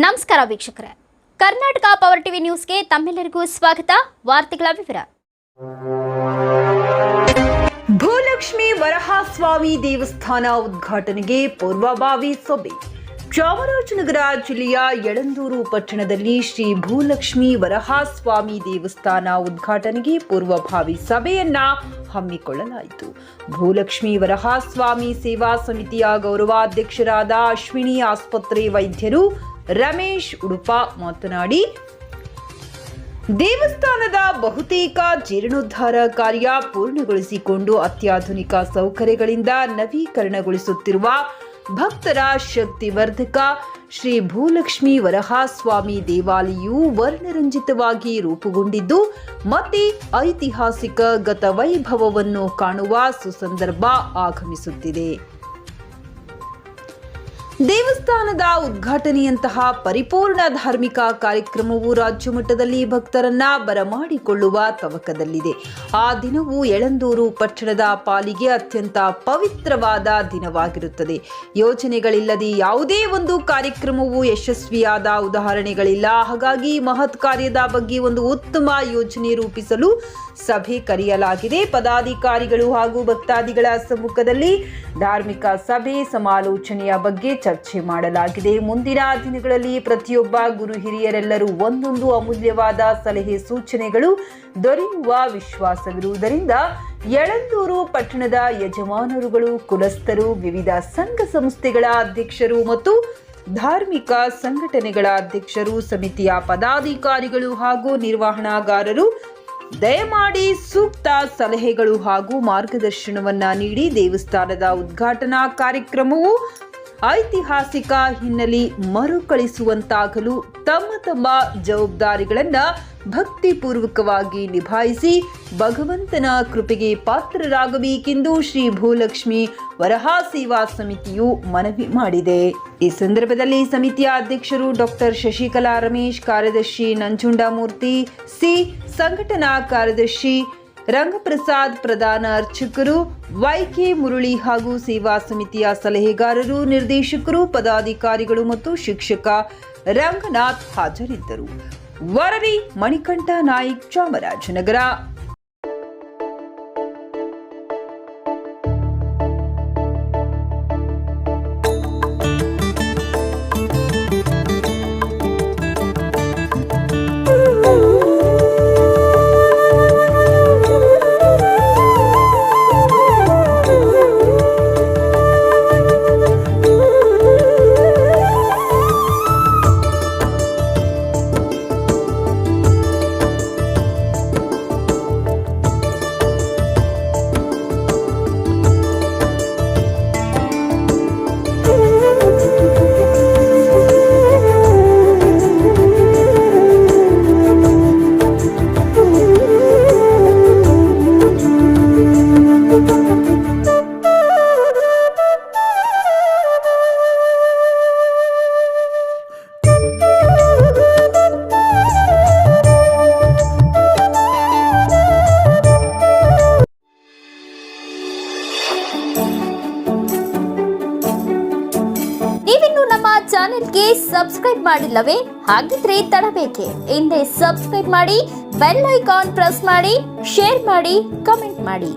ನಮಸ್ಕಾರ ವೀಕ್ಷಕರೇ, Karnataka power TV ನ್ಯೂಸ್ಗೆ ತಮ್ಮೆಲ್ಲರಿಗೂ ಸ್ವಾಗತ. ವಾರ್ತೆಗಳ ವಿವರ. ಭೂಲಕ್ಷ್ಮಿ ವರಹಾಸ್ವಾಮಿ ದೇವಸ್ಥಾನ ಉದ್ಘಾಟನೆಗೆ ಪೂರ್ವಭಾವಿ ಸಭೆ. ಚಾಮರಾಜನಗರ ಜಿಲ್ಲೆಯ ಯಳಂದೂರು ಪಟ್ಟಣದಲ್ಲಿ ಶ್ರೀ ಭೂಲಕ್ಷ್ಮಿ ವರಹಾಸ್ವಾಮಿ ದೇವಸ್ಥಾನ ಉದ್ಘಾಟನೆಗೆ ಪೂರ್ವಭಾವಿ ಸಭೆಯನ್ನ ಹಮ್ಮಿಕೊಳ್ಳಲಾಯಿತು. ಭೂಲಕ್ಷ್ಮಿ ವರಹಾಸ್ವಾಮಿ ಸೇವಾ ಸಮಿತಿಯ ಗೌರವಾಧ್ಯಕ್ಷರಾದ ಅಶ್ವಿನಿ ಆಸ್ಪತ್ರೆ ವೈದ್ಯರು ರಮೇಶ್ ಉಡುಪ ಮಾತನಾಡಿ, ದೇವಸ್ಥಾನದ ಬಹುತೇಕ ಜೀರ್ಣೋದ್ಧಾರ ಕಾರ್ಯ ಪೂರ್ಣಗೊಳಿಸಿಕೊಂಡು ಅತ್ಯಾಧುನಿಕ ಸೌಕರ್ಯಗಳಿಂದ ನವೀಕರಣಗೊಳಿಸುತ್ತಿರುವ ಭಕ್ತರ ಶಕ್ತಿವರ್ಧಕ ಶ್ರೀ ಭೂಲಕ್ಷ್ಮಿ ವರಹಾಸ್ವಾಮಿ ದೇವಾಲಯವು ವರ್ಣರಂಜಿತವಾಗಿ ರೂಪುಗೊಂಡಿದ್ದು ಮತ್ತೆ ಐತಿಹಾಸಿಕ ಗತವೈಭವವನ್ನು ಕಾಣುವ ಸುಸಂದರ್ಭ ಆಗಮಿಸುತ್ತಿದೆ. ದೇವಸ್ಥಾನದ ಉದ್ಘಾಟನೆಯಂತಹ ಪರಿಪೂರ್ಣ ಧಾರ್ಮಿಕ ಕಾರ್ಯಕ್ರಮವು ರಾಜ್ಯ ಮಟ್ಟದಲ್ಲಿ ಭಕ್ತರನ್ನ ಬರಮಾಡಿಕೊಳ್ಳುವ ತವಕದಲ್ಲಿದೆ. ಆ ದಿನವು ಯಳಂದೂರು ಪಟ್ಟಣದ ಪಾಲಿಗೆ ಅತ್ಯಂತ ಪವಿತ್ರವಾದ ದಿನವಾಗಿರುತ್ತದೆ. ಯೋಜನೆಗಳಿಲ್ಲದೆ ಯಾವುದೇ ಒಂದು ಕಾರ್ಯಕ್ರಮವು ಯಶಸ್ವಿಯಾದ ಉದಾಹರಣೆಗಳಿಲ್ಲ. ಹಾಗಾಗಿ ಮಹತ್ ಕಾರ್ಯದ ಬಗ್ಗೆ ಒಂದು ಉತ್ತಮ ಯೋಜನೆ ರೂಪಿಸಲು ಸಭೆ ಕರೆಯಲಾಗಿದೆ. ಪದಾಧಿಕಾರಿಗಳು ಹಾಗೂ ಭಕ್ತಾದಿಗಳ ಸಮ್ಮುಖದಲ್ಲಿ ಧಾರ್ಮಿಕ ಸಭೆ ಸಮಾಲೋಚನೆಯ ಬಗ್ಗೆ ಚರ್ಚೆ ಮಾಡಲಾಗಿದೆ. ಮುಂದಿನ ದಿನಗಳಲ್ಲಿ ಪ್ರತಿಯೊಬ್ಬ ಗುರು ಹಿರಿಯರೆಲ್ಲರೂ ಒಂದೊಂದು ಅಮೂಲ್ಯವಾದ ಸಲಹೆ ಸೂಚನೆಗಳು ದೊರೆಯುವ ವಿಶ್ವಾಸವಿರುವುದರಿಂದ ಯಳಂದೂರು ಪಟ್ಟಣದ ಯಜಮಾನರುಗಳು, ಕುಲಸ್ಥರು, ವಿವಿಧ ಸಂಘ ಸಂಸ್ಥೆಗಳ ಅಧ್ಯಕ್ಷರು ಮತ್ತು ಧಾರ್ಮಿಕ ಸಂಘಟನೆಗಳ ಅಧ್ಯಕ್ಷರು, ಸಮಿತಿಯ ಪದಾಧಿಕಾರಿಗಳು ಹಾಗೂ ನಿರ್ವಹಣಾಗಾರರು ದಯಮಾಡಿ ಸೂಕ್ತ ಸಲಹೆಗಳು ಹಾಗೂ ಮಾರ್ಗದರ್ಶನವನ್ನ ನೀಡಿ ದೇವಸ್ಥಾನದ ಉದ್ಘಾಟನಾ ಕಾರ್ಯಕ್ರಮವು ಐತಿಹಾಸಿಕ ಹಿನ್ನೆಲೆ ಮರುಕಳಿಸುವಂತಾಗಲು ತಮ್ಮ ತಮ್ಮ ಜವಾಬ್ದಾರಿಗಳನ್ನು ಭಕ್ತಿಪೂರ್ವಕವಾಗಿ ನಿಭಾಯಿಸಿ ಭಗವಂತನ ಕೃಪೆಗೆ ಪಾತ್ರರಾಗಬೇಕೆಂದು ಶ್ರೀ ಭೂಲಕ್ಷ್ಮಿ ವರಹಾ ಸೇವಾ ಸಮಿತಿಯು ಮನವಿ ಮಾಡಿದೆ. ಈ ಸಂದರ್ಭದಲ್ಲಿ ಸಮಿತಿಯ ಅಧ್ಯಕ್ಷರು ಡಾಕ್ಟರ್ ಶಶಿಕಲಾ ರಮೇಶ್, ಕಾರ್ಯದರ್ಶಿ ನಂಜುಂಡಮೂರ್ತಿ ಸಿ, ಸಂಘಟನಾ ಕಾರ್ಯದರ್ಶಿ ರಂಗಪ್ರಸಾದ್, ಪ್ರಧಾನ ಅರ್ಚಕರು ವೈಕೆ ಮುರಳಿ ಹಾಗೂ ಸೇವಾ ಸಮಿತಿಯ ಸಲಹೆಗಾರರು, ನಿರ್ದೇಶಕರು, ಪದಾಧಿಕಾರಿಗಳು ಮತ್ತು ಶಿಕ್ಷಕ ರಂಗನಾಥ್ ಹಾಜರಿದ್ದರು. ವರದಿ ಮಣಿಕಂಠ ನಾಯ್ಕ್, ಚಾಮರಾಜನಗರ. ನೀವಿನ್ನು ನಮ್ಮ ಚಾನೆಲ್ಗೆ ಸಬ್ಸ್ಕ್ರೈಬ್ ಮಾಡಿಲ್ಲವೇ? ಹಾಗಿದ್ರೆ ತಡಬೇಕೆ? ಹಿಂದೆ ಸಬ್ಸ್ಕ್ರೈಬ್ ಮಾಡಿ, ಬೆಲ್ ಐಕಾನ್ ಪ್ರೆಸ್ ಮಾಡಿ, ಶೇರ್ ಮಾಡಿ, ಕಮೆಂಟ್ ಮಾಡಿ.